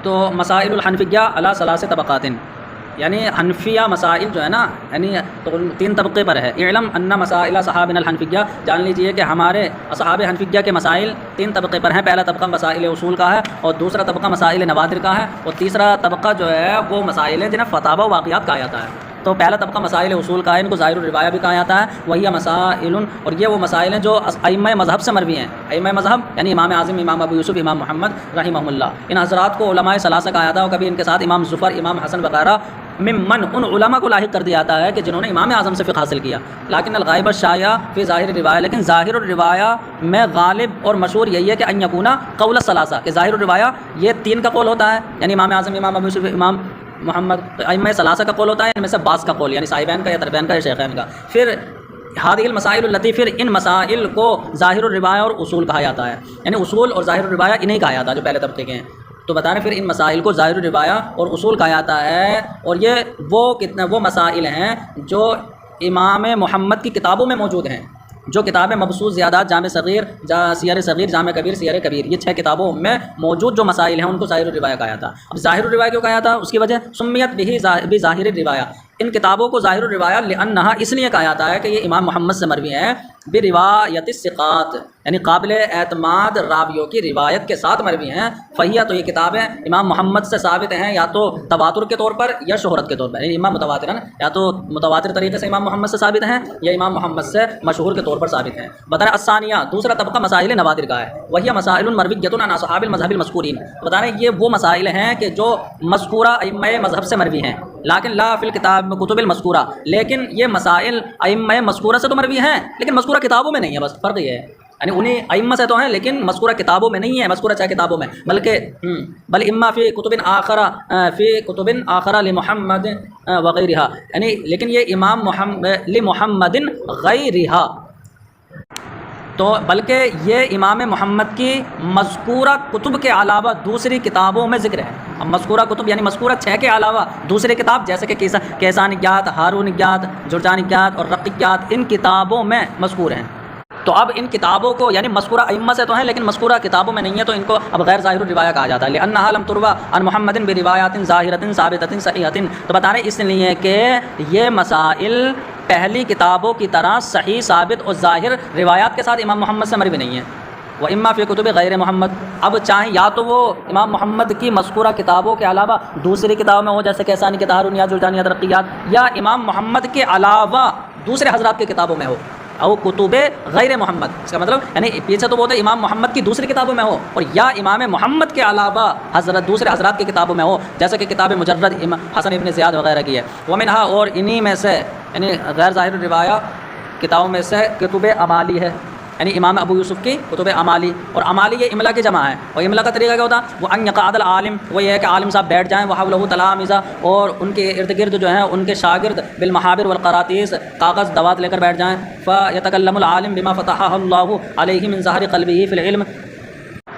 تو مسائل الحنفیہ علی ثلاث طبقات، یعنی حنفیہ مسائل جو ہے نا یعنی تین طبقے پر ہے۔ اعلم ان مسائل صحابنا الحنفیہ، جان لیجئے کہ ہمارے اصحاب حنفیہ کے مسائل تین طبقے پر ہیں۔ پہلا طبقہ مسائل اصول کا ہے، اور دوسرا طبقہ مسائل نوادر کا ہے، اور تیسرا طبقہ جو ہے وہ مسائل ہیں جنہیں فتاوی و واقعات کہا جاتا ہے۔ تو پہلا طبقہ مسائل اصول کا ہے، ان کو ظاہر الروایہ بھی کہا جاتا ہے۔ وہی مسائل، اور یہ وہ مسائل ہیں جو ائمہ مذہب سے مروی ہیں۔ ائمہ مذہب یعنی امام اعظم، امام ابو یوسف، امام محمد رحمہ اللہ، ان حضرات کو علماء ثلاثہ کہا جاتا ہے، اور کبھی ان کے ساتھ امام ظفر، امام حسن وغیرہ ممن ان علماء کو لاحق کر دیا جاتا ہے کہ جنہوں نے امام اعظم سے فقہ حاصل کیا۔ لیکن الغائب الشائع فی ظاہر الروایہ، لیکن ظاہر الروایہ میں غالب اور مشہور یہی ہے کہ ان یکون قول الثلاثہ، کہ ظاہر الروایہ یہ تین کا قول ہوتا ہے، یعنی امام اعظم، امام ابو یوسف، امام محمد، ائمہ ثلاثہ کا قول ہوتا ہے، ان میں سے بعض کا قول یعنی صاحبین کا یا تربین کا یا شیخین کا۔ پھر هذه المسائل التي، پھر ان مسائل کو ظاہر الروایہ اور اصول کہا جاتا ہے، یعنی اصول اور ظاہر الروایہ انہیں کہا جاتا ہے جو پہلے طبقے کے ہیں۔ تو بتا رہے ہیں پھر ان مسائل کو ظاہر الروایہ اور اصول کہا جاتا ہے، اور یہ وہ مسائل ہیں جو امام محمد کی کتابوں میں موجود ہیں، جو کتابیں مبسوط زیادات، جامع صغیر، سیر صغیر، جامع کبیر، سیر کبیر، یہ 6 کتابوں میں موجود جو مسائل ہیں ان کو ظاہر الروایہ کہا جاتا ہے۔ اب ظاہر الروایہ کیوں کہا جاتا ہے؟ اس کی وجہ سمیت بظاہر الروایہ، ان کتابوں کو ظاہر الروایہ لانہا اس لیے کہا جاتا ہے کہ یہ امام محمد سے مروی ہیں، بروایت الثقات، یعنی قابل اعتماد راویوں کی روایت کے ساتھ مروی ہیں۔ فہیہ، تو یہ کتابیں امام محمد سے ثابت ہیں یا تو تواتر کے طور پر یا شہرت کے طور پر، یعنی امام متواترن یا تو متواتر طریقے سے امام محمد سے ثابت ہیں یا امام محمد سے مشہور کے طور پر ثابت ہیں۔ بتا رہے الثانیہ، دوسرا طبقہ مسائل نوادر کا ہے، وہی مسائل مرویۃ عن اصحاب المذہب المذکورین، بتا رہے یہ وہ مسائل ہیں کہ جو مذکورہ ائمہ مذہب سے مروی ہیں، لیکن لا فی الکتاب کتب المذکورہ، لیکن یہ مسائل ائمہ مذکورہ سے تو مروی ہیں لیکن مذکورہ کتابوں میں نہیں ہے، بس فرق یہ ہے، یعنی انہیں ائمہ سے تو ہیں لیکن مذکورہ کتابوں میں نہیں ہے، مذکورہ 6 کتابوں میں، بلکہ بل اما فی کتب آخرہ لمحمد وغیرہ، یعنی لیکن یہ امام محمد لمحمد غیرہ، تو بلکہ یہ امام محمد کی مذکورہ کتب کے علاوہ دوسری کتابوں میں ذکر ہے۔ اب مذکورہ کتب یعنی مذکورہ 6 کے علاوہ دوسری کتاب جیسے کہ کیسانیات، ہارونیات، جرجانیات اور رقیات، ان کتابوں میں مذکور ہیں۔ تو اب ان کتابوں کو یعنی مذکورہ ائمہ سے تو ہیں لیکن مذکورہ کتابوں میں نہیں ہے، تو ان کو اب غیر ظاہر الروایہ کہا جاتا ہے، لأنها لم تروى عن محمد بروایات ظاہرۃ ثابتۃ صحیحۃ، تو بتا رہے اس لیے کہ یہ مسائل پہلی کتابوں کی طرح صحیح، ثابت اور ظاہر روایات کے ساتھ امام محمد سے مروی نہیں ہے۔ وہ اما فی کتب غیر محمد، اب چاہیں یا تو وہ امام محمد کی مذکورہ کتابوں کے علاوہ دوسری کتابوں میں ہو جیسے کیسانی کے تہارونیات، جرجانیات، رقیات، یا امام محمد کے علاوہ دوسرے حضرات کی کتابوں میں ہو، او کتب غیر محمد، اس کا مطلب یعنی پیچھے تو بولتے امام محمد کی دوسری کتابوں میں ہو، اور یا امام محمد کے علاوہ دوسرے حضرات کی کتابوں میں ہو، جیسے کہ کتاب مجرد حسن ابن زیاد وغیرہ کی ہے۔ ومنہا، اور انہی میں سے یعنی غیر ظاہر الروایہ کتابوں میں سے کتب امالی ہے، یعنی امام ابو یوسف کی کتب امالی، اور امالی یہ املا کی جمع ہے، اور املا کا طریقہ کیا ہوتا ہے؟ وہ ان یقعد العالم، وہ یہ ہے کہ عالم صاحب بیٹھ جائیں، وحولہ تلامذہ، اور ان کے ارد گرد جو ہیں ان کے شاگرد، بالمحابر والقراطیس، کاغذ دوات لے کر بیٹھ جائیں، فیتکلم العالم بما فتح اللہ علیہ من ظہر قلبہ فی العلم،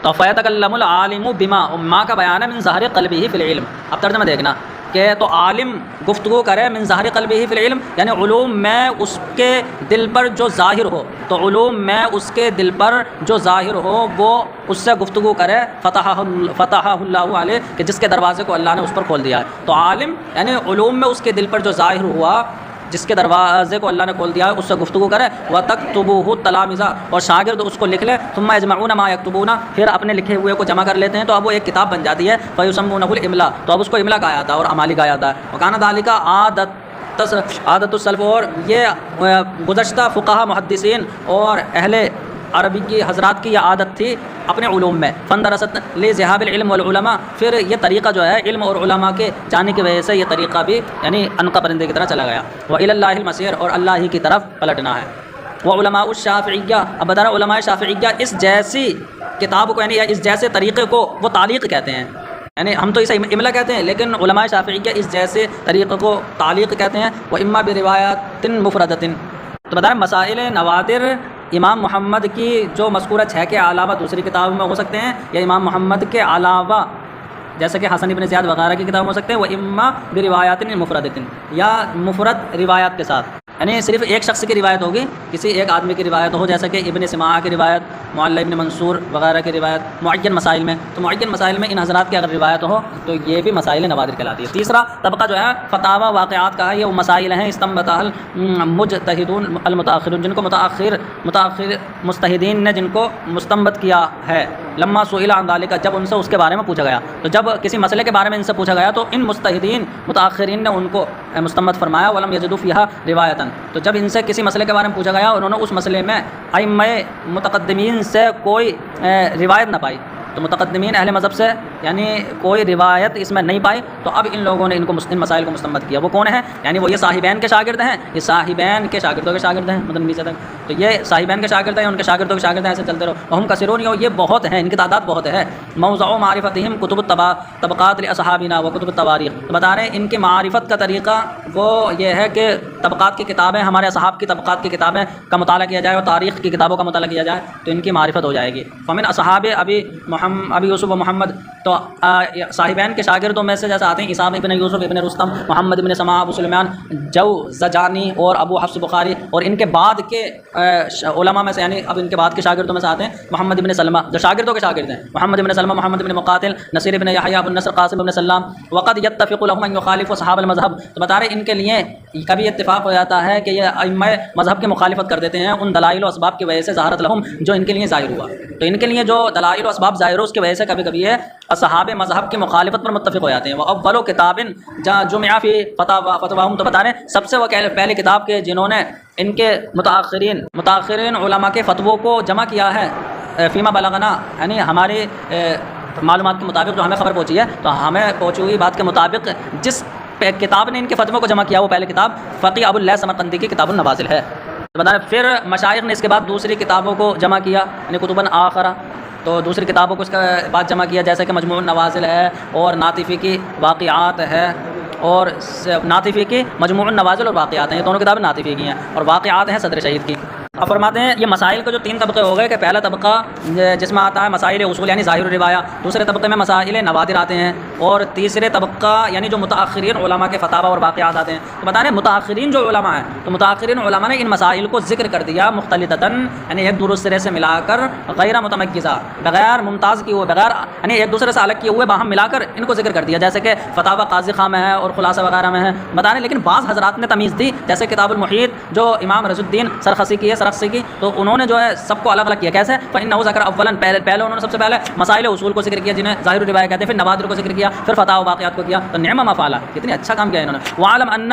تو فیتکلم العالم بما، ما کا بیان ہے من ظہر قلبہ فی العلم۔ اب ترجمہ دیکھنا کہ تو عالم گفتگو کرے من ظاہر قلبہ فی العلم، یعنی علوم میں اس کے دل پر جو ظاہر ہو، تو علوم میں اس کے دل پر جو ظاہر ہو وہ اس سے گفتگو کرے، فتح اللہ علیہ، کہ جس کے دروازے کو اللہ نے اس پر کھول دیا ہے۔ تو عالم یعنی علوم میں اس کے دل پر جو ظاہر ہوا، جس کے دروازے کو اللہ نے کھول دیا ہے، اس سے گفتگو کرے، وَتَكْتُبُهُ التَّلَامِذَةُ، اور شاگرد اس کو لکھ لے، ثُمَّ يَجْمَعُونَ مَا يَكْتُبُونَ، پھر اپنے لکھے ہوئے کو جمع کر لیتے ہیں، تو اب وہ ایک کتاب بن جاتی ہے، فَيُسَمُّونَهُ الْإِمْلَاء، تو اب اس کو املا کہا جاتا ہے اور امالی کہا جاتا ہے۔ وَكَانَ ذَلِكَ عادت السلف، اور یہ گزشتہ فقہا، محدثین اور اہل عربی کی حضرات کی یہ عادت تھی اپنے علوم میں، فندرست لذهاب العلم والعلماء، پھر یہ طریقہ جو ہے علم اور علماء کے جانے کی وجہ سے یہ طریقہ بھی یعنی عنقا پرندے کی طرح چلا گیا، وإلى الله المصير، اور اللہ ہی کی طرف پلٹنا ہے۔ وعلماء الشافعیہ، اب بتا رہا علماء شافعیہ اس جیسی کتاب کو یعنی اس جیسے طریقے کو وہ تعلیق کہتے ہیں، یعنی ہم تو اسے املا کہتے ہیں لیکن علماء شافعیہ اس جیسے طریقے کو تعلیق کہتے ہیں۔ وإما بروایات مفردۃ، تو بتا رہے مسائل نوادر امام محمد کی جو مذکورہ 6 کے علاوہ دوسری کتابوں میں ہو سکتے ہیں، یا امام محمد کے علاوہ جیسے کہ حسن ابن زیاد وغیرہ کی کتابیں ہو سکتے ہیں، وہ اما بروایات مفردۃ، یا مفرد روایات کے ساتھ، یعنی صرف ایک شخص کی روایت ہوگی، کسی ایک آدمی کی روایت ہو، جیسے کہ ابن سماع کی روایت، معلی ابن منصور وغیرہ کی روایت معین مسائل میں، تو معین مسائل میں ان حضرات کی اگر روایت ہو تو یہ بھی مسائل نوادر کہلاتی ہے۔ تیسرا طبقہ جو ہے فتاوی واقعات کا ہے، یہ وہ مسائل ہیں استنبطہ المجتہدون المتاخرون، جن کو متاخر مجتہدین نے جن کو مستنبط کیا ہے، لما سئل عن ذلک، جب ان سے اس کے بارے میں پوچھا گیا، تو جب کسی مسئلے کے بارے میں ان سے پوچھا گیا تو ان مجتہدین متاخرین نے ان کو مستنبط فرمایا، ولم یجدوا فیہا روایتا، تو جب ان سے کسی مسئلے کے بارے میں پوچھا گیا انہوں نے اس مسئلے میں ائمہ متقدمین سے کوئی روایت نہ پائی، تو متقدمین اہل مذہب سے یعنی کوئی روایت اس میں نہیں پائی، تو اب ان لوگوں نے ان مسائل کو مستنبط کیا۔ وہ کون ہیں؟ یعنی وہ یہ صاحبین کے شاگرد ہیں، یہ صاحبین کے شاگردوں کے شاگرد ہیں، مطلب نیچے تک، تو یہ صاحبین کے شاگرد ہیں، ان کے شاگردوں کے شاگرد ہیں، ایسے چلتے رہو۔ ہم کثیرون، یہ بہت ہیں، ان کی تعداد بہت ہے۔ موضوع معرفتہم کتب طبقات لاصحابنا و کتب التواریخ، تو بتا رہے ہیں ان کی معرفت کا طریقہ وہ یہ ہے کہ طبقات کی کتابیں، ہمارے اصحاب کی طبقات کی کتابیں کا مطالعہ کیا جائے اور تاریخ کی کتابوں کا مطالعہ کیا جائے تو ان کی معرفت ہو جائے گی۔ فمن اصحاب ابی یوسف و محمد، تو صاحبین کے شاگردوں میں سے جیسے آتے ہیں عیسیٰ ابن یوسف ابن رستم، محمد ابن سماع، ابو سلیمان جوزجانی اور ابو حفص بخاری، اور ان کے بعد کے علماء میں سے یعنی اب ان کے بعد کے شاگردوں میں سے آتے ہیں محمد ابن سلمہ، جو شاگردوں کے شاگرد ہیں، محمد ابن سلمہ، محمد ابن مقاتل، نصیر ابن یحییٰ، ابو النصر، قاسم ابن سلام، وقد یتفق لهم ان يخالفوا اصحاب المذهب، تو بتا رہے ان کے لیے کبھی اتفاق ہو جاتا ہے کہ یہ ائمہ مذہب کی مخالفت کر دیتے ہیں ان دلائل و اسباب کی وجہ سے، ظاہرت لہم، جو ان کے لیے ظاہر ہوا، تو ان کے لیے جو دلائل و اسباب ظاہر ہو اس کی وجہ سے کبھی کبھی یہ اصحاب مذہب کی مخالفت پر متفق ہو جاتے ہیں۔ واول کتاب جمع فی فتواہم، تو بتا رہے ہیں سب سے وہ پہلی کتاب کے جنہوں نے ان کے متاخرین علماء کے فتووں کو جمع کیا ہے، فیما بلغنا، یعنی ہماری معلومات کے مطابق جو ہمیں خبر پہنچی ہے، تو ہمیں پہنچی ہوئی بات کے مطابق جس کتاب نے ان کے فتووں کو جمع کیا وہ پہلی کتاب فقی ابو اللہ سمرقندی کی کتاب النوازل ہے۔ بتائیں پھر مشائخ نے اس کے بعد دوسری کتابوں کو جمع کیا، یعنی کتب آخرہ، تو دوسری کتابوں کو اس کے بعد جمع کیا، جیسے کہ مجموع النوازل ہے اور ناطفی کی واقعات ہے، اور ناطفی کی مجموع النوازل اور واقعات ہیں، یہ دونوں کتابیں ناطفی کی ہیں، اور واقعات ہیں صدر شہید کی۔ اب فرماتے ہیں یہ مسائل کے جو تین طبقے ہو گئے کہ پہلا طبقہ جس میں آتا ہے مسائل اصول یعنی ظاہر الروایہ، دوسرے طبقے میں مسائل نوادر آتے ہیں، اور تیسرے طبقہ یعنی جو متاخرین علماء کے فتاوی اور واقعات آتے ہیں۔ تو بتا رہے ہیں متاخرین جو علماء ہیں، تو متاخرین علماء نے ان مسائل کو ذکر کر دیا مختلطاً، یعنی ایک دوسرے سے ملا کر، غیر متمکزہ، بغیر ممتاز کیے ہوئے، بغیر یعنی ایک دوسرے سے الگ کیے ہوئے، باہم ملا کر ان کو ذکر کر دیا، جیسے کہ فتاوی قاضی خاں میں ہے اور خلاصہ وغیرہ میں ہے، بتا رہے ہیں لیکن بعض حضرات نے تمیز دی، جیسے کتاب المحیط جو امام رضی الدین سرخسی کی، تو انہوں نے جو ہے سب کو الگ الگ کیا، کیسے؟ فإنه ذکر اولا، پہلے انہوں نے سب سے پہلے مسائل اصول کو ذکر کیا جنہیں ظاہر الروایہ کہتے ہیں، پھر نوادر کو ذکر کیا، پھر فتاوی واقعات کو کیا، تو نعم ما فعل، کتنی اچھا کام کیا انہوں نے۔ وعلم ان،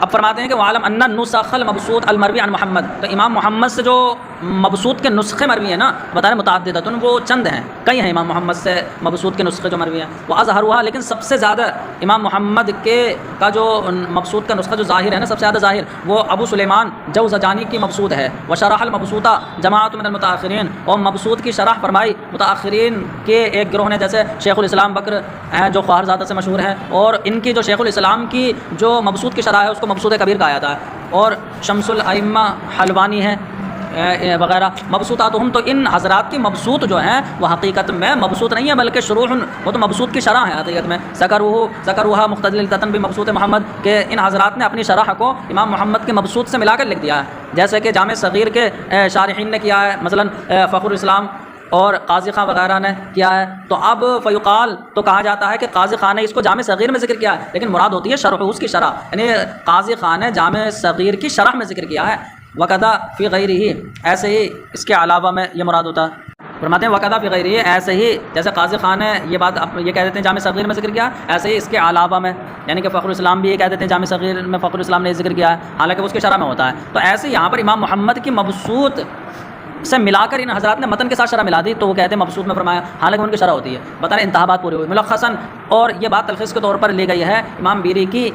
اب فرماتے ہیں کہ وعلم ان النسخ المبسوط المروی عن محمد، تو امام محمد سے جو مبسوط کے نسخے مروی ہیں نا، بتا رہے متعددۃ، وہ چند ہیں، کئی ہیں امام محمد سے مبسوط کے نسخے جو مروی ہیں، وہ اظہرها، لیکن سب سے زیادہ امام محمد کے کا جو مبسوط کا نسخہ جو ظاہر ہے نا، سب سے زیادہ ظاہر وہ ابو سلیمان جوزجانی کی مبسوط ہے، وشرح المبسوطہ جماعت من المتاخرین، اور مبسوط کی شرح فرمائی متاخرین کے ایک گروہ نے، جیسے شیخ الاسلام بکر ہیں جو خواہرزادہ سے مشہور ہیں، اور ان کی جو شیخ الاسلام کی جو مبسوط کی شرح ہے اس کو مبسوط کبیر کہا جاتا ہے، اور شمس الائمہ حلوانی ہے وغیرہ مبسوطاتہم، تو ان حضرات کی مبسوط جو ہیں وہ حقیقت میں مبسوط نہیں ہے بلکہ شروح، وہ تو مبسوط کی شرح ہے حقیقت میں، ذکروہا مختلطۃ بمبسوط محمد، کہ ان حضرات نے اپنی شرح کو امام محمد کے مبسوط سے ملا کر لکھ دیا ہے، جیسے کہ جامع صغیر کے شارحین نے کیا ہے، مثلا فخر الاسلام اور قاضی خاں وغیرہ نے کیا ہے، تو اب فیقال، تو کہا جاتا ہے کہ قاضی خاں نے اس کو جامع صغیر میں ذکر کیا ہے، لیکن مراد ہوتی ہے شرح، اس کی شرح، یعنی قاضی خاں نے جامع صغیر کی شرح میں ذکر کیا ہے، وقدا فی غیرہ، ایسے ہی اس کے علاوہ میں یہ مراد ہوتا ہے۔ فرماتے ہیں وقدا فی غیرہ، ایسے ہی جیسے قاضی خاں نے یہ بات یہ کہہ دیتے ہیں جامع صغیر میں ذکر کیا، ایسے ہی اس کے علاوہ میں، یعنی کہ فخر الاسلام بھی یہ کہہ دیتے ہیں جامع صغیر میں فخر الاسلام نے ذکر کیا ہے، حالانکہ اس کی شرح میں ہوتا ہے، تو ایسے یہاں پر امام محمد کی مبسوط سے ملا کر ان حضرات نے متن کے ساتھ شرح ملا دی، تو وہ کہتے ہیں مبسوط میں فرمایا، حالانکہ ان کی شرح ہوتی ہے، بتا رہے انتہا بات پوری ہوئی ملخصاً، اور یہ بات تلخیص کے طور پر لی گئی ہے امام بیری کی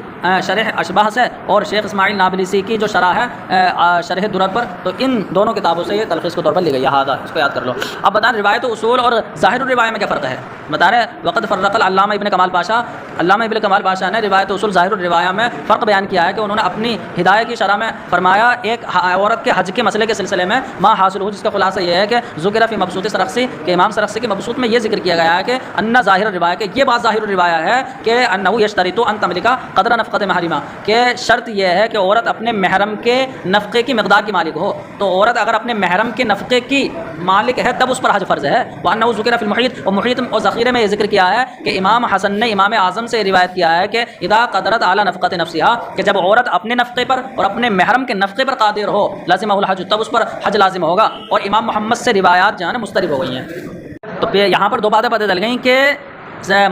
شرح اشباح سے، اور شیخ اسماعیل نابلسی کی جو شرح ہے شرح درر پر، تو ان دونوں کتابوں سے یہ تلخیص کے طور پر لی گئی ہے، ہاں اس کو یاد کر لو۔ اب بتا رہے روایت اصول اور ظاہر الروایہ میں کیا فرق ہے، بتا رہے وقت فرق العلامہ ابن کمال پاشا، علامہ ابن کمال پاشا نے روایت اصول ظاہر الروایہ میں فرق بیان کیا ہے کہ انہوں نے اپنی ہدایہ کی شرح میں فرمایا ایک عورت کے حج کے مسئلے کے سلسلے میں ما حاصل ہو، جس کا خلاصہ یہ ہے کہ ذکر فی مبسوط سرخسی، کہ امام سرخسی کے مبسوط میں یہ ذکر کیا گیا ہے کہ ان ظاہر الروایہ، کہ یہ بات ظاہر ظاہر الروایہ ہے کہ انہو یشترط ان تملک قدر نفقۃ محرمہ، کہ شرط یہ ہے کہ عورت اپنے محرم کے نفقے کی مقدار کی مالک ہو. تو عورت اگر اپنے محرم کے نفقے کی مالک ہے تب اس پر حج فرض ہے. وانہ ذکر فی المحیط، اور محیط اور ذخیرے میں یہ ذکر کیا ہے کہ امام حسن نے امام اعظم سے روایت کیا ہے کہ اذا قدرت علی نفقۃ نفسها، کہ جب عورت اپنے نفقے پر اور اپنے محرم کے نفقے پر قادر ہو لازمہ الحج، تب اس پر حج لازم ہوگا. اور امام محمد سے روایات جو ہے نا مسترب ہو گئی ہیں. تو پھر یہاں پر دو باتیں پتہ چل گئیں کہ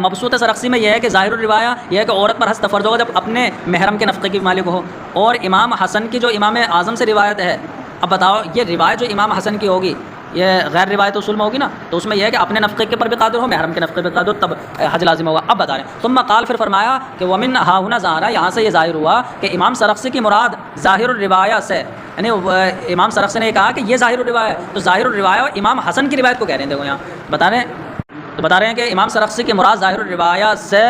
مبسوط سرخسی میں یہ ہے کہ ظاہر الروایہ یہ ہے کہ عورت پر حج فرض ہوگا جب اپنے محرم کے نفقے کی مالک ہو. اور امام حسن کی جو امام اعظم سے روایت ہے، اب بتاؤ یہ روایت جو امام حسن کی ہوگی یہ غیر روایت اصول میں ہوگی نا، تو اس میں یہ ہے کہ اپنے نفقے کے پر بھی قادر ہو، محرم کے نفقے پر قادر ہو، تب حج لازم ہوگا. اب بتا رہے ہیں ثم قال، پھر فرمایا کہ ومن ہا ہنا ظاہرہ، یہاں سے یہ ظاہر ہوا کہ امام سرخسی کی مراد ظاہر الروایہ سے، یعنی امام سرخسی نے کہا کہ یہ ظاہر الروایہ ہے، تو ظاہر الروایہ امام حسن کی روایت کو کہہ رہے ہیں. دیکھو یہاں بتا رہے ہیں کہ امام سرخسی کی مراد ظاہر الروایہ سے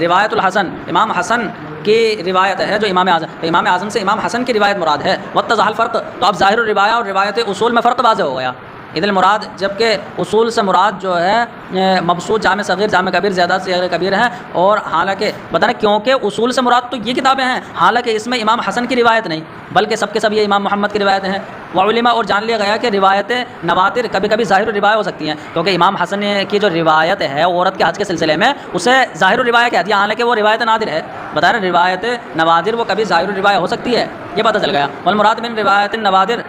روایت الحسن، امام حسن کی روایت ہے جو امام اعظم، تو امام اعظم سے امام حسن کی روایت مراد ہے. واتضح الفرق، تو اب ظاہر الروایہ اور روایت اصول میں فرق واضح ہو گیا. ادھر مراد، جبکہ اصول سے مراد جو ہے مبسوط، جامع صغیر، جامع کبیر، زیادہ سے کبیر ہے. اور حالانکہ بتانا کیونکہ اصول سے مراد تو یہ کتابیں ہیں، حالانکہ اس میں امام حسن کی روایت نہیں بلکہ سب کے سب یہ امام محمد کی روایتیں ہیں. وعلما، اور جان لیا گیا کہ روایت نواتر کبھی کبھی ظاہر الروایہ ہو سکتی ہیں، کیونکہ امام حسن کی جو روایت ہے عورت کے حج کے سلسلے میں اسے ظاہر الروایہ کہہ دیا، حالانکہ وہ روایت نادر ہے. بتا رہے روایت نوادر وہ کبھی ظاہر الروایہ ہو سکتی ہے، یہ پتہ چل گیا. والمراد من روایت نوادر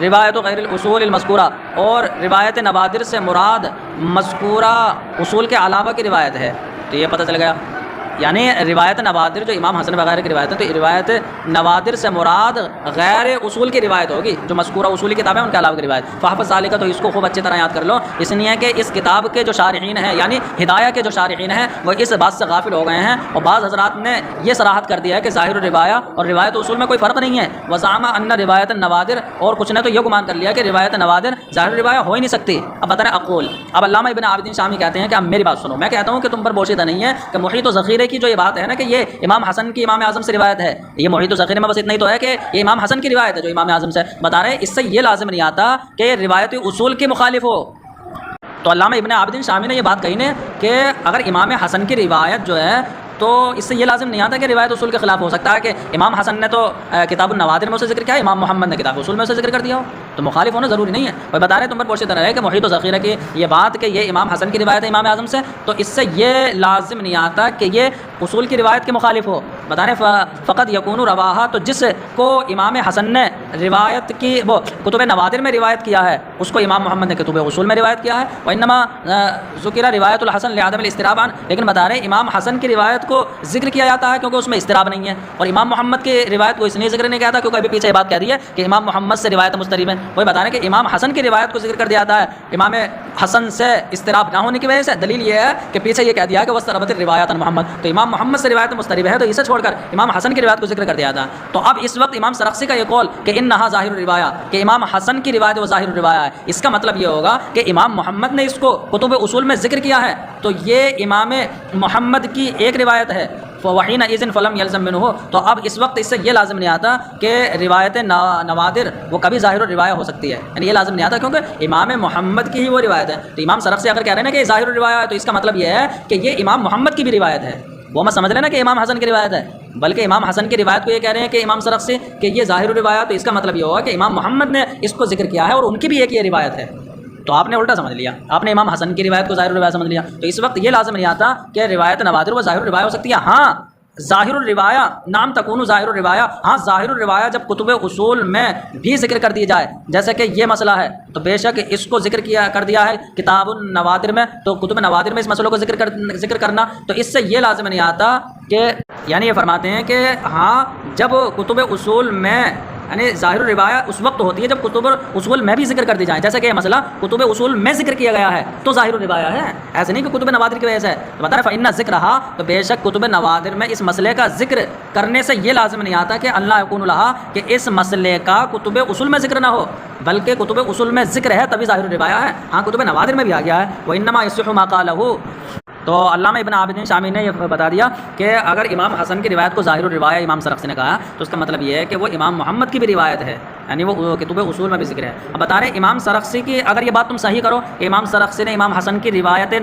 روایت غیر الاصول المذکورہ، اور روایت نوادر سے مراد مذکورہ اصول کے علاوہ کی روایت ہے. تو یہ پتہ چل گیا، یعنی روایت نوادر جو امام حسن وغیرہ کی روایت ہے، تو روایت نوادر سے مراد غیر اصول کی روایت ہوگی، جو مذکورہ اصولی کتابیں ان کے علاوہ کی روایت. فحفظ ذالک، تو اس کو خوب اچھی طرح یاد کر لو، اس لیے کہ اس کتاب کے جو شارحین ہیں، یعنی ہدایہ کے جو شارحین ہیں، وہ اس بات سے غافل ہو گئے ہیں. اور بعض حضرات نے یہ صراحت کر دیا ہے کہ ظاہر الروایہ اور روایت اصول میں کوئی فرق نہیں ہے. وزعم ان روایت نوادر، اور کچھ نے تو یہ گمان کر لیا کہ روایت نوادر ظاہر الروایہ ہو ہی نہیں سکتی. اب بتا رہے اقول، اب علامہ ابن عابدین شامی کہتے ہیں کہ اب میری بات سنو، میں کہتا ہوں کہ تم پر بوشیدہ نہیں ہے کہ محیط و ذخیرے کی جو یہ بات ہے نا کہ یہ امام حسن کی امام اعظم سے روایت ہے، یہ محیط و ذخیرے میں بس اتنا ہی تو ہے کہ یہ امام حسن کی روایت ہے جو امام اعظم سے. بتا رہے ہیں اس سے یہ لازم نہیں آتا کہ روایت اصول کے مخالف ہو. تو علامہ ابن عابدین شامی نے یہ بات کہی نے کہ اگر امام حسن کی روایت جو ہے تو اس سے یہ لازم نہیں آتا کہ روایت اصول کے خلاف ہو سکتا ہے کہ امام حسن نے تو کتاب النوادر میں اسے ذکر کیا، امام محمد نے کتاب اصول میں اسے ذکر کر دیا ہو، تو مخالف ہونا ضروری نہیں ہے. وہ بتا رہے تم پر پوشیدہ رہے کہ محیط و ذخیرہ کی یہ بات کہ یہ امام حسن کی روایت ہے امام اعظم سے، تو اس سے یہ لازم نہیں آتا کہ یہ اصول کی روایت کے مخالف ہو. بتا رہے فقط یکون رواہا، تو جس کو امام حسن نے روایت کی وہ کتب نوادر میں روایت کیا ہے اس کو امام محمد نے کتب اصول میں روایت کیا ہے. وانما ذکر روایت الحسن لعدم الاضطراب عنہ، لیکن بتا رہے امام حسن کی روایت کو ذکر کیا جاتا ہے کیونکہ اس میں اضطراب نہیں ہے، اور امام محمد کی روایت کو اس لیے ذکر نہیں کیا تھا کیونکہ ابھی پیچھے یہ بات کہہ دی ہے کہ امام محمد سے روایت مضطرب ہے. وہی بتا رہے کہ امام حسن کی روایت کو ذکر کر دیا جاتا ہے امام حسن سے اضطراب نہ ہونے کی وجہ سے. دلیل یہ ہے کہ پیچھے یہ کہہ دیا کہ واضطربت الروایات عن محمد، تو امام محمد سے روایت مضطرب ہے تو اسے چھوڑ کر امام حسن کی روایت کو ذکر کر دیا تھا. تو اب اس وقت امام سرخسی کا یہ قول کہ انہا ظاہر الروایہ، کہ امام حسن کی روایت وہ ظاہر الروایہ ہے، اس کا مطلب یہ ہوگا کہ امام محمد نے اس کو کتب اصول میں ذکر کیا ہے تو یہ امام محمد کی ایک روایت ہے. وحین اذن فلم یلزم منہ، تو اب اس وقت اس سے یہ لازم نہیں آتا کہ روایت نوادر وہ کبھی ظاہر الروایہ ہو سکتی ہے، یعنی یہ لازم نہیں آتا کیونکہ امام محمد کی ہی وہ روایت ہے. تو امام سرخسی اگر کہہ رہے ہیں کہ یہ ظاہر الروایہ ہے تو اس کا مطلب یہ ہے کہ یہ امام محمد کی بھی روایت ہے. وہ میں سمجھ لینا کہ امام حسن کی روایت ہے، بلکہ امام حسن کی روایت کو یہ کہہ رہے ہیں کہ امام سرخسی کہ یہ ظاہر الروایہ، تو اس کا مطلب یہ ہوگا کہ امام محمد نے اس کو ذکر کیا ہے اور ان کی بھی ایک یہ روایت ہے. تو آپ نے الٹا سمجھ لیا، آپ نے امام حسن کی روایت کو ظاہر الروایہ سمجھ لیا. تو اس وقت یہ لازم نہیں آتا کہ روایت نوادر وہ ظاہر الروایہ ہو سکتی ہے. ہاں ظاہر الروایہ نام تکون ظاہر الروایہ، ہاں ظاہر الروایہ جب کتب اصول میں بھی ذکر کر دی جائے، جیسے کہ یہ مسئلہ ہے تو بے شک اس کو ذکر کر دیا ہے کتاب النوادر میں، تو کتب نوادر میں اس مسئلوں کو ذکر کرنا، تو اس سے یہ لازم نہیں آتا کہ یعنی یہ فرماتے ہیں کہ ہاں جب کتب اصول میں یعنی ظاہر الروایہ اس وقت ہوتی ہے جب کتب اصول میں بھی ذکر کر دی جائیں، جیسے کہ یہ مسئلہ کتب اصول میں ذکر کیا گیا ہے تو ظاہر الروایہ ہے، ایسے نہیں کہ کتب نوادر کی وجہ سے. تو بتا رہے فإن ذکر رہا، تو بے شک کتب نوادر میں اس مسئلے کا ذکر کرنے سے یہ لازم نہیں آتا کہ اللہ یکون لہا کہ اس مسئلے کا کتب اصول میں ذکر نہ ہو، بلکہ کتب اصول میں ذکر ہے تبھی ظاہر الروایہ ہے. ہاں کتب نوادر میں بھی آ گیا ہے. وإنما يصح ما قاله، تو علامہ ابن عابدین شامی نے یہ بتا دیا کہ اگر امام حسن کی روایت کو ظاہر الروایہ امام سرخسی نے کہا تو اس کا مطلب یہ ہے کہ وہ امام محمد کی بھی روایت ہے، یعنی وہ کتب اصول میں بھی ذکر ہے۔ اب بتا رہے امام سرخسی کی اگر یہ بات تم صحیح کرو کہ امام سرخسی نے امام حسن کی روایت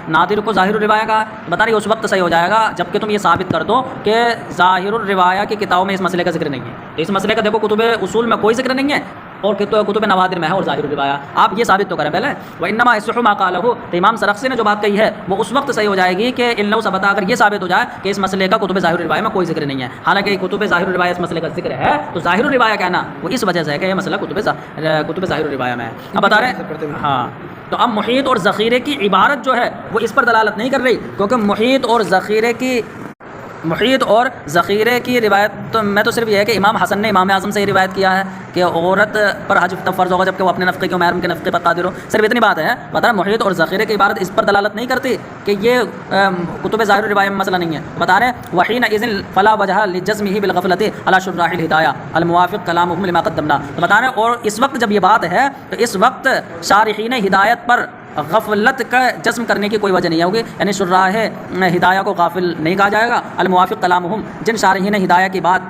نادر کو ظاہر الروایہ کہا، تو بتا رہے اس وقت صحیح ہو جائے گا جب کہ تم یہ ثابت کر دو کہ ظاہر الروایہ کی کتابوں میں اس مسئلے کا ذکر نہیں ہے۔ تو اس مسئلے کا دیکھو کتب اصول میں کوئی ذکر نہیں ہے اور کتب نوادر میں ہے اور ظاہر الروایہ، آپ یہ ثابت تو کریں پہلے۔ وانما یصح ما قالہ، تو امام سرخسی نے جو بات کہی ہے وہ اس وقت صحیح ہو جائے گی کہ ان لو ثبت، اگر یہ ثابت ہو جائے کہ اس مسئلے کا کتب ظاہر الروایہ میں کوئی ذکر نہیں ہے، حالانکہ کتب ظاہر الروایہ اس مسئلے کا ذکر ہے، تو ظاہر الروایہ کہنا وہ اس وجہ سے ہے کہ یہ مسئلہ کتب ظاہر الروایہ میں ہے۔ اب بتا رہے ہیں ہاں، تو اب محیط اور ذخیرے کی عبارت جو ہے وہ اس پر دلالت نہیں کر رہی، کیونکہ محیط اور ذخیرے کی روایت تو میں تو صرف یہ ہے کہ امام حسن نے امام اعظم سے یہ روایت کیا ہے کہ عورت پر حج تب فرض ہوگا جبکہ وہ اپنے نفقے کے محرم کے نفقے پر قادر ہو، صرف اتنی بات ہے۔ بتا رہے محیط اور ذخیرے کی عبارت اس پر دلالت نہیں کرتی کہ یہ کتب ظاہر الروایہ میں مسئلہ نہیں ہے۔ بتا رہے وحینئذ فلا وجہ لجزمہ بالغفلۃ علی شراح الہدایہ الموافق کلامہم لما قدمنا، تو بتا رہے اور اس وقت جب یہ بات ہے تو اس وقت شارحین ہدایت پر غفلت کا جزم کرنے کی کوئی وجہ نہیں ہوگی، یعنی شراح ہدایہ کو غافل نہیں کہا جائے گا، الموافق کلامہم جن شارحین ہدایہ کی بات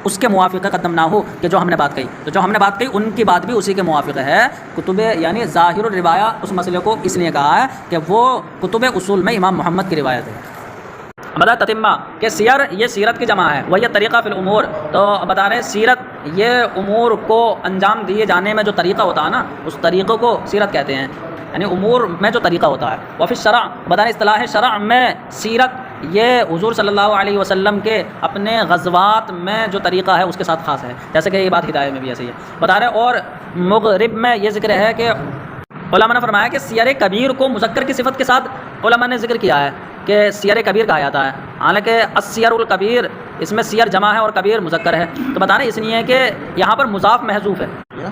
اس کے موافق قدم نہ ہو کہ جو ہم نے بات کہی، تو جو ہم نے بات کہی ان کی بات بھی اسی کے موافق ہے۔ کتب یعنی ظاہر الروایہ اس مسئلے کو اس لیے کہا ہے کہ وہ کتب اصول میں امام محمد کی روایت ہے۔ بتا تتمہ کہ سیر یہ سیرت کی جمع ہے، وہ یہ طریقہ فی الامور، تو بتا رہے سیرت یہ امور کو انجام دیے جانے میں جو طریقہ ہوتا ہے نا اس طریقے کو سیرت کہتے ہیں، یعنی امور میں جو طریقہ ہوتا ہے۔ وفی الشرع، بتا رہے اصطلاح شرع میں سیرت یہ حضور صلی اللہ علیہ وسلم کے اپنے غزوات میں جو طریقہ ہے اس کے ساتھ خاص ہے، جیسے کہ یہ بات ہدایہ میں بھی ایسے ہی ہے۔ بتا رہے اور مغرب میں یہ ذکر ہے کہ علماء نے فرمایا کہ سیر کبیر کو مذکر کی صفت کے ساتھ علماء نے ذکر کیا ہے کہ سیر کبیر کہا جاتا ہے، حالانکہ السیر الکبیر اس میں سیر جمع ہے اور کبیر مذکر ہے، تو بتا رہے اس لیے کہ یہاں پر مضاف محذوف ہے،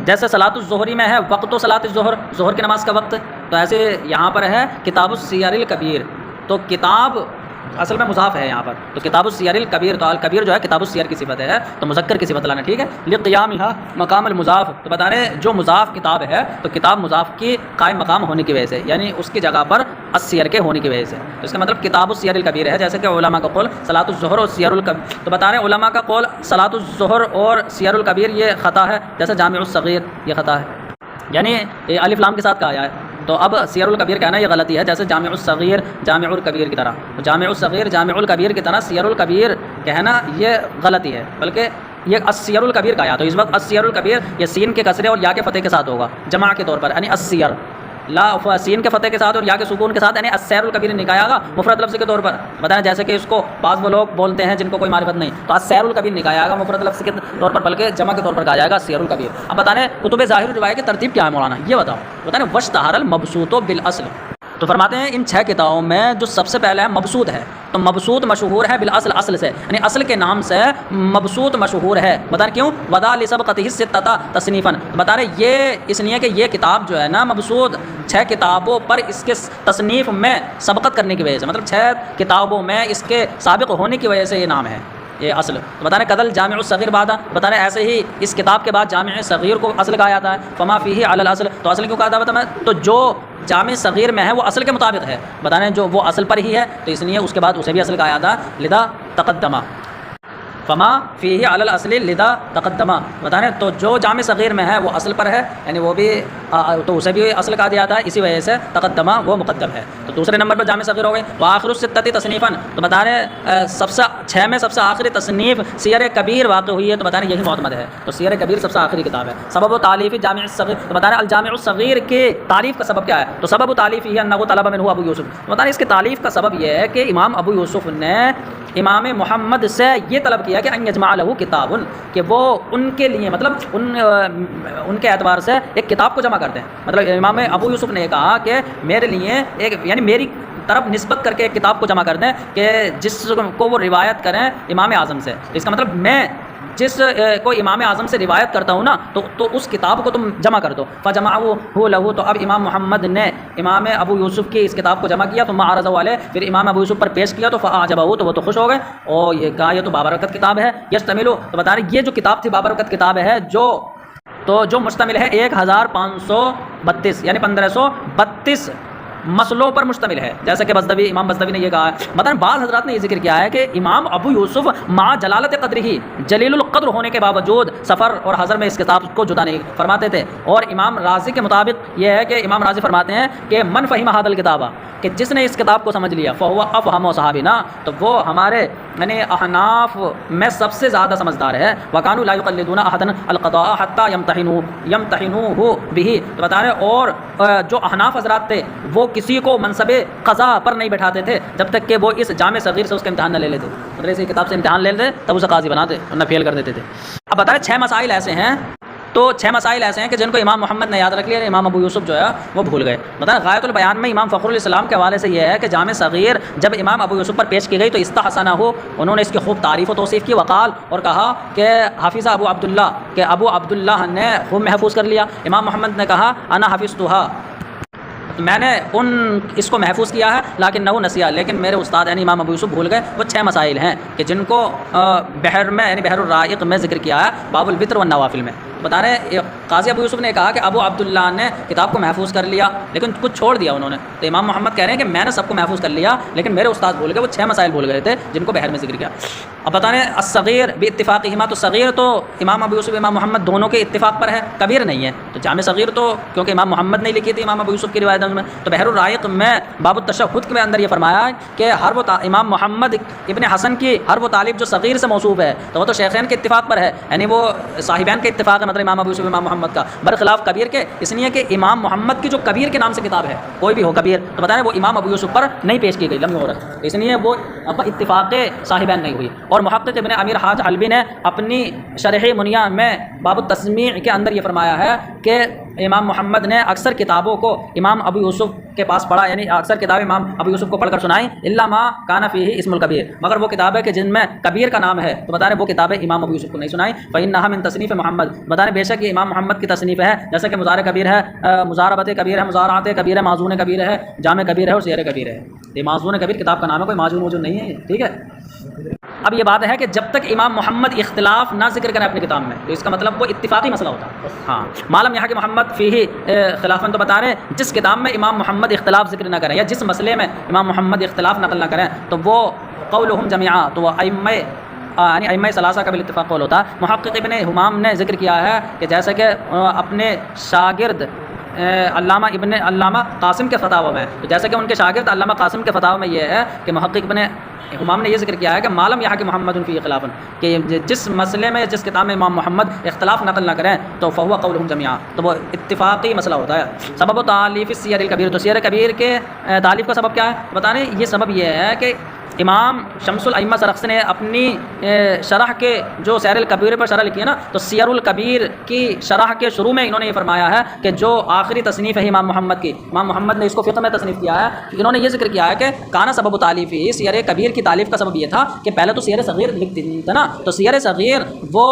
جیسے صلاۃ الظہری میں ہے وقت و صلاۃ الظہر، ظہر کی نماز کا وقت، تو ایسے یہاں پر ہے کتاب السیر الکبیر، تو کتاب اصل میں مضاف ہے یہاں پر، تو کتاب السیر الکبیر، تو الکبیر جو ہے کتاب السیر کی صفت ہے تو مذکر کی صفت لانا، ٹھیک ہے۔ لقیامھا مقام المضاف، تو بتا رہے جو مضاف کتاب ہے تو کتاب مضاف کی قائم مقام ہونے کی وجہ سے، یعنی اس کی جگہ پر السیر کے ہونے کی وجہ سے، تو اس کا مطلب کتاب السیر الکبیر ہے، جیسے کہ علماء کا قول صلاۃ الظہر اور سیر الکبیر، تو بتا رہے علماء کا قول صلاۃ الظہر اور سیر الکبیر یہ خطا ہے، جیسے جامع الصغیر یہ خطا ہے، یعنی الف لام کے ساتھ کہا ہے، تو اب سیر الکبیر کہنا یہ غلطی ہے، جیسے جامع الصغیر جامع الکبیر کی طرح، جامع الصغیر جامع الکبیر کی طرح سیر الکبیر کہنا یہ غلطی ہے، بلکہ یہ السیر الکبیر کہا، تو اس وقت السیر الکبیر یہ سین کے کسرے اور یا کے فتح کے ساتھ ہوگا جمع کے طور پر، یعنی السیر لا سین کے فتح کے ساتھ اور یا کے سکون کے ساتھ، یعنی السیر الکبیر نکایا گا مفرد لفظ کے طور پر، بتائیں جیسے کہ اس کو بعض وہ لوگ بولتے ہیں جن کو کوئی معرفت نہیں، تو السیر الکبیر نکایا گا مفرد لفظ کے طور پر، بلکہ جمع کے طور پر کہا جائے گا السیر الکبیر۔ اب بتائیں کتب ظاہر الروایہ کی ترتیب کیا ہے مولانا، یہ بتاؤ، بتائیں واشتہر المبسوط بالاصل، تو فرماتے ہیں ان 6 کتابوں میں جو سب سے پہلے ہے مبسوط ہے، تو مبسوط مشہور ہے بالاصل، اصل سے، یعنی اصل کے نام سے مبسوط مشہور ہے، بتا کیوں؟ ودا لسبقتہ ستۃ تصنیفا، بتا رہے یہ اس لیے کہ یہ کتاب جو ہے نا مبسوط 6 کتابوں پر اس کے تصنیف میں سبقت کرنے کی وجہ سے، مطلب 6 کتابوں میں اس کے سابق ہونے کی وجہ سے یہ نام ہے یہ اصل، تو بتا رہے قدل جامع الصغیر بعد، بتا رہے ایسے ہی اس کتاب کے بعد جامع صغیر کو اصل کہا جاتا ہے، فما فیہ علی الاصل، تو اصل کیوں کہا جاتا ہے؟ تو جو جامع صغیر میں ہے وہ اصل کے مطابق ہے، بتا رہے جو وہ اصل پر ہی ہے تو اس لیے اس کے بعد اسے بھی اصل کہا جاتا ہے، لذا تقدمہ فما فیہ علی الاصل لذا تقدمہ، بتا رہے تو جو جامع صغیر میں ہے وہ اصل پر ہے، یعنی وہ بھی تو اسے بھی اصل کہا جاتا ہے، اسی وجہ سے تقدمہ وہ مقدم ہے، تو دوسرے نمبر پر جامع صغیر ہو گئے۔ وآخر الستۃ تصنیفا، تو بتا رہے سب سے 6 میں سب سے آخری تصنیف سیر کبیر واقع ہوئی ہے، تو بتا رہے یہی معتمد ہے، تو سیر کبیر سب سے آخری کتاب ہے۔ سبب و تعلیف جامع الصغیر، تو بتا رہے الجامع الصغیر کی تعریف کا سبب کیا ہے؟ تو سبب و تعلیف یہ انہ طلب منہ ابو یوسف، بتا رہے اس کی تعلیف کا سبب یہ ہے کہ امام ابو یوسف نے امام محمد سے یہ طلب کیا کہ ان یجمع لہ کتاب، کہ وہ ان کے لیے مطلب ان کے اعتبار سے ایک کتاب کو جمع کرتے ہیں، مطلب امام ابو یوسف نے کہا کہ میرے لیے ایک یعنی میری طرف نسبت کر کے ایک کتاب کو جمع کر دیں کہ جس کو وہ روایت کریں امام اعظم سے، اس کا مطلب میں جس کو امام اعظم سے روایت کرتا ہوں نا تو اس کتاب کو تم جمع کر دو، فجمعہ لہو، تو اب امام محمد نے امام ابو یوسف کی اس کتاب کو جمع کیا، تو عرضہ والے پھر امام ابو یوسف پر پیش کیا، تو فاعجبہ، تو وہ تو خوش ہو گئے، اور یہ کہا یہ تو بابرکت کتاب ہے، یشتمل، تو بتا رہے یہ جو کتاب تھی بابرکت کتاب ہے جو مشتمل ہے 1532 یعنی 1532 مسئلوں پر مشتمل ہے، جیسا کہ بزدوی امام بزدوی نے یہ کہا ہے۔ مثلا بعض حضرات نے یہ ذکر کیا ہے کہ امام ابو یوسف مع جلالت قدر ہی جلیل القدر ہونے کے باوجود سفر اور حضر میں اس کتاب کو جدا نہیں فرماتے تھے، اور امام رازی کے مطابق یہ ہے کہ امام رازی فرماتے ہیں کہ من فہم ھذا الکتاب، کہ جس نے اس کتاب کو سمجھ لیا فہو افہم صحابینا، تو وہ ہمارے یعنی احناف میں سب سے زیادہ سمجھدار ہے۔ وکانوا لا یقلدون احدا القضاء حتى یمتحنوه به، تو بتا رہے اور جو احناف حضرات تھے وہ کسی کو منصب قضاء پر نہیں بیٹھاتے تھے جب تک کہ وہ اس جامع صغیر سے اس کا امتحان نہ لے لیتے، مطلب اس کتاب سے امتحان لے لیتے تب اسے قاضی بناتے ورنہ فیل کر دیتے تھے۔ اب بتائیں 6 مسائل ایسے ہیں، تو 6 مسائل ایسے ہیں کہ جن کو امام محمد نے یاد رکھ لیا، امام ابو یوسف جو ہے وہ بھول گئے۔ بتائیں غایۃ البیان میں امام فخر الاسلام کے حوالے سے یہ ہے کہ جامع صغیر جب امام ابو یوسف پر پیش کی گئی تو استحسنہ ہو، انہوں نے اس کی خوب تعریف و توصیف کی، وقال اور کہا کہ حافظ ابو عبداللہ، کہ ابو عبداللہ نے خوب محفوظ کر لیا۔ امام محمد نے کہا انا حفظتها، میں نے اس کو محفوظ کیا ہے، لیکن نہ نسیہ، لیکن میرے استاد یعنی امام ابو یوسف بھول گئے۔ وہ 6 مسائل ہیں کہ جن کو بحر میں یعنی بحر الرائق میں ذکر کیا ہے، باب الوتر والنوافل میں۔ بتا رہے ہیں قاضی ابو یوسف نے کہا کہ ابو عبداللہ نے کتاب کو محفوظ کر لیا لیکن کچھ چھوڑ دیا انہوں نے، تو امام محمد کہہ رہے ہیں کہ میں نے سب کو محفوظ کر لیا لیکن میرے استاد بھول گئے، وہ 6 مسائل بھول گئے تھے جن کو بحر میں ذکر کیا۔ اب بتا رہے ہیں الصغیر باتفاقہما، تو صغیر تو امام ابو یوسف امام محمد دونوں کے اتفاق پر ہے، کبیر نہیں ہے، تو جامع صغیر تو کیونکہ امام محمد نے لکھی تھی امام ابو یوسف کی روایتوں میں، تو بحر الرائق میں باب التشہد کے اندر یہ فرمایا ہے کہ ہر وہ امام محمد ابن حسن کی ہر وہ طالب جو صغیر سے موصوف ہے تو وہ تو شیخین کے اتفاق پر ہے، یعنی وہ صاحبین کے اتفاق ہے، مطلب امام ابو یوسف امام محمد کا، برخلاف کبیر کے، اس لیے کہ امام محمد کی جو کبیر کے نام سے کتاب ہے کوئی بھی ہو کبیر، تو بتائیں وہ امام ابو یوسف پر نہیں پیش کی گئی، لم یورث، اس لیے وہ اتفاق صاحبین نہیں ہوئی۔ اور محقق ابن امیر حاج حلبی نے اپنی شرح منیہ میں باب التسمیع کے اندر یہ فرمایا ہے کہ امام محمد نے اکثر کتابوں کو امام ابو یوسف کے پاس پڑھا، یعنی اکثر کتابیں امام ابو یوسف کو پڑھ کر سنائیں، الا ما کان فیہ اسم الکبیر، مگر وہ کتابیں کہ جن میں کبیر کا نام ہے تو بتا رہے وہ کتابیں امام ابو یوسف کو نہیں سنائیں، فإنها من تصنیف محمد، بتا رہے بے شک یہ امام محمد کی تصنیف ہے، جیسے کہ مزار کبیر ہے، مزاربت کبیر ہے، مزارعات کبیر ہے، معزون کبیر ہے، جامع کبیر ہے اور سیر کبیر ہے۔ یہ معزون کبیر کتاب کا نام ہے، کوئی معزون موجود نہیں ہے، ٹھیک ہے۔ اب یہ بات ہے کہ جب تک امام محمد اختلاف نہ ذکر کریں اپنی کتاب میں تو اس کا مطلب وہ اتفاقی مسئلہ ہوتا ہے، ہاں معلوم یہاں کہ محمد فیہ خلافاً، تو بتا رہے ہیں جس کتاب میں امام محمد اختلاف ذکر نہ کریں یا جس مسئلے میں امام محمد اختلاف نقل نہ کریں تو وہ قولہم جميعا، تو وہ یعنی ائمہ ثلاثہ کا بالاتفاق قول ہوتا ہے۔ محقق ابن حمام نے ذکر کیا ہے کہ جیسے کہ اپنے شاگرد علامہ قاسم کے فتاوی میں، تو جیسے کہ ان کے شاگرد علامہ قاسم کے فتاوی میں یہ ہے کہ محقق ابن امام نے یہ ذکر کیا ہے کہ معلوم یہاں کہ محمد فی خلاف، کہ جس مسئلے میں جس کتاب میں امام محمد اختلاف نقل نہ کریں تو فہو قولہم جميعا، تو وہ اتفاقی مسئلہ ہوتا ہے۔ سبب تالیف السیر الکبیر، تو سیر کبیر کے تالیف کا سبب کیا ہے؟ بتا رہے ہیں یہ سبب یہ ہے کہ امام شمس الائمہ سرخسی نے اپنی شرح کے جو سیر الکبیر پر شرح لکھی ہے نا، تو سیر الکبیر کی شرح کے شروع میں انہوں نے یہ فرمایا ہے کہ جو آخری تصنیف ہے امام محمد کی، امام محمد نے اس کو فقہ میں تصنیف کیا ہے، انہوں نے یہ ذکر کیا ہے کہ کانا سبب تالیفی، سیر کبیر کی تالیف کا سبب یہ تھا کہ پہلے تو سیر صغیر لکھتی تھا نا، تو سیر صغیر وہ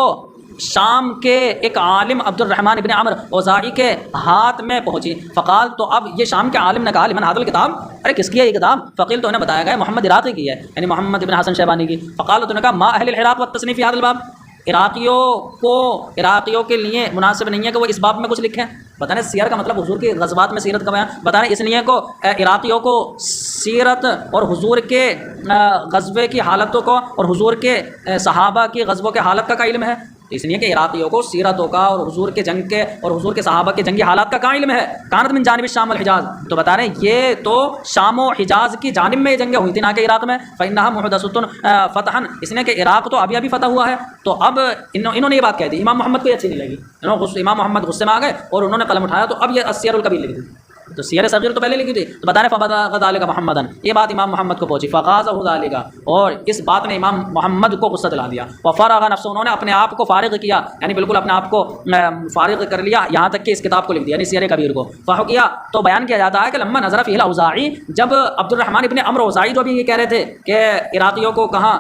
شام کے ایک عالم عبد الرحمن ابن عمر اوزاعی کے ہاتھ میں پہنچی، فقال، تو اب یہ شام کے عالم نے کہا لمن هذا الکتاب، ارے کس کی ہے یہ کتاب؟ فقیل، تو انہیں بتایا گیا محمد عراقی کی ہے، یعنی محمد ابن حسن شیبانی کی۔ فقال، تو نے کہا ما اہل العراق والتصنیف فی هذا الباب، عراقیوں کے لیے مناسب نہیں ہے کہ وہ اس باب میں کچھ لکھیں۔ بتانے سیر کا مطلب حضور کے غزوات میں سیرت کا بیان، بتانے اس لیے کو عراقیوں کو سیرت اور حضور کے غزوے کی حالتوں کو اور حضور کے صحابہ کی غزووں کے حالت کا علم ہے، اس لیے کہ عراقیوں کو سیرتوں کا اور حضور کے جنگ کے اور حضور کے صحابہ کے جنگی حالات کا علم ہے۔ کانت من جانب الشام والحجاز، تو بتا رہے ہیں یہ تو شام و حجاز کی جانب میں یہ جنگیں ہوئی تھیں نہ کہ عراق میں، فإنها محدثة فتحا، اس لیے کہ عراق تو ابھی فتح ہوا ہے، تو اب انہوں نے یہ بات کہہ دی، امام محمد کو یہ اچھی نہیں لگی، امام محمد غصے میں آ گئے اور انہوں نے قلم اٹھایا، تو اب یہ السیر الکبیر لکھ دی، تو سیر صغیر تو پہلے لکھی تھی، تو بتا رہے فبلغ ذلک محمدن، یہ بات امام محمد کو پہنچی، فغاظہ ذلک، اور اس بات نے امام محمد کو غصہ دلا دیا، وفرغ نفسہ، انہوں نے اپنے آپ کو فارغ کیا، یعنی بالکل اپنے آپ کو فارغ کر لیا، یہاں تک کہ اس کتاب کو لکھ دیا، یعنی سیر کبیر کو۔ فحکیا، تو بیان کیا جاتا ہے کہ لما نظر فیہ الاوزاعی، جب عبد الرحمن ابن عمرو اوزاعی جو ابھی یہ کہہ رہے تھے کہ عراقیوں کو کہاں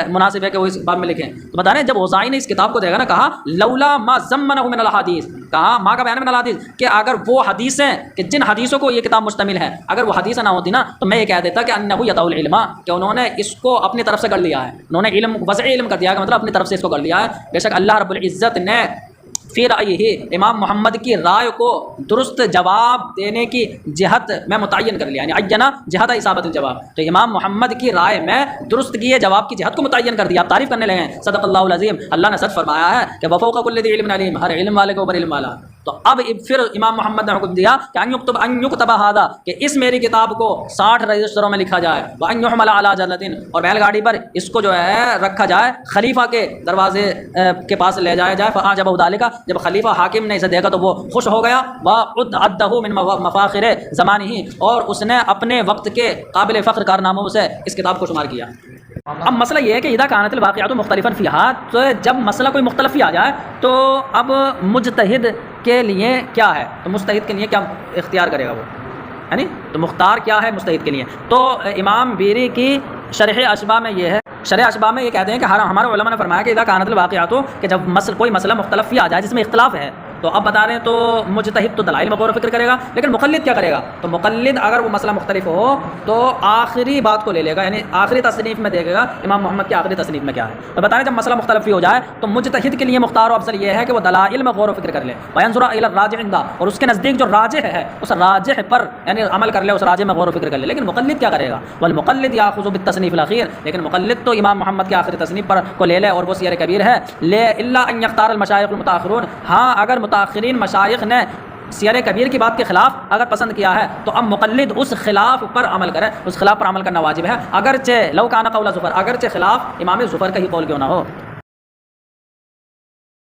مناسب ہے کہ وہ اس باب میں لکھیں، تو بتا رہے ہیں جب اوزاعی نے اس کتاب کو دیکھا نا، کہا لولا ما ضمنہ من الحدیث، کہا ما کا بیان من الحدیث، کہ اگر وہ حدیثیں کہ جن حدیثوں کو یہ کتاب مشتمل ہے اگر وہ حدیث نہ ہوتی نا تو میں یہ کہہ دیتا کہ انہ یطاء العلم، کہ انہوں نے اس کو اپنی طرف سے کر لیا ہے، انہوں نے علم وضع علم کر دیا کہ مطلب اپنی طرف سے اس کو کر لیا ہے۔ بے شک اللہ رب العزت نے فی رأیہ، امام محمد کی رائے کو درست جواب دینے کی جہت میں متعین کر لیا، یعنی عینہ جہت اصابت الجواب، تو امام محمد کی رائے میں درستگی جواب کی جہت کو متعین کر دیا. آپ تعریف کرنے لگے ہیں صدق اللہ العظیم، اللہ نے سچ فرمایا ہے کہ وفوق کل ذی علم علیم، ہر علم والے کے اوپر علم والا. تو اب پھر امام محمد نے حکم دیا کہ ان یکتب ھذا، کہ اس میری کتاب کو 60 رجسٹروں میں لکھا جائے، وان یحمل علی جلۃ، اور بیل گاڑی پر اس کو جو ہے رکھا جائے، خلیفہ کے دروازے کے پاس لے جایا جائے. فاعجبہ ذلک، جب خلیفہ حاکم نے اسے دیکھا تو وہ خوش ہو گیا. وعدہ من مفاخر زمانہ، اور اس نے اپنے وقت کے قابل فخر کارناموں سے اس کتاب کو شمار کیا. اب مسئلہ یہ ہے کہ اذا کانت الواقعات مختلفا فیہا، تو جب مسئلہ کوئی مختلفی آ جائے تو اب مجتہد کے لیے کیا ہے، تو مجتہد کے لیے کیا اختیار کرے گا وہ، یعنی تو مختار کیا ہے مجتہد کے لیے. تو امام بیری کی شرح اشباح میں یہ ہے، شرح اشباح میں یہ کہتے ہیں کہ ہمارے علماء نے فرمایا کہ اذا کانت الواقعات، کہ جب کوئی مسئلہ مختلفی آ جائے جس میں اختلاف ہے، تو اب بتا رہے ہیں تو مجتہد تو دلائل میں غور و فکر کرے گا، لیکن مقلد کیا کرے گا؟ تو مقلد اگر وہ مسئلہ مختلف ہو تو آخری بات کو لے لے گا، یعنی آخری تصنیف میں دیکھے گا امام محمد کی آخری تصنیف میں کیا ہے. تو بتا رہے ہیں جب مسئلہ مختلف ہو جائے تو مجتہد کے لیے مختار و افضل یہ ہے کہ وہ دلائل میں غور و فکر کر لے، وینظر الی الراجح عندہ، اور اس کے نزدیک جو راجح ہے اس راجح پر یعنی عمل کر لے، اس راجح میں غور و فکر کر لے. لیکن مقلد کیا کرے گا؟ والمقلد یاخذ بالتصنیف الاخیر، لیکن مقلد تو امام محمد کی آخری تصنیف پر کو لے لے، اور وہ سیر کبیر ہے. لے الا ان یختار المشایخ المتاخرون، ہاں اگر متاخرین مشایخ نے سیر کبیر کی بات کے خلاف اگر پسند کیا ہے تو اب مقلد اس خلاف پر عمل کرے، اس خلاف پر عمل کرنا واجب ہے، اگرچہ لو کان قول ظفر، اگرچہ خلاف امام ظفر کا ہی قول کیوں نہ ہو.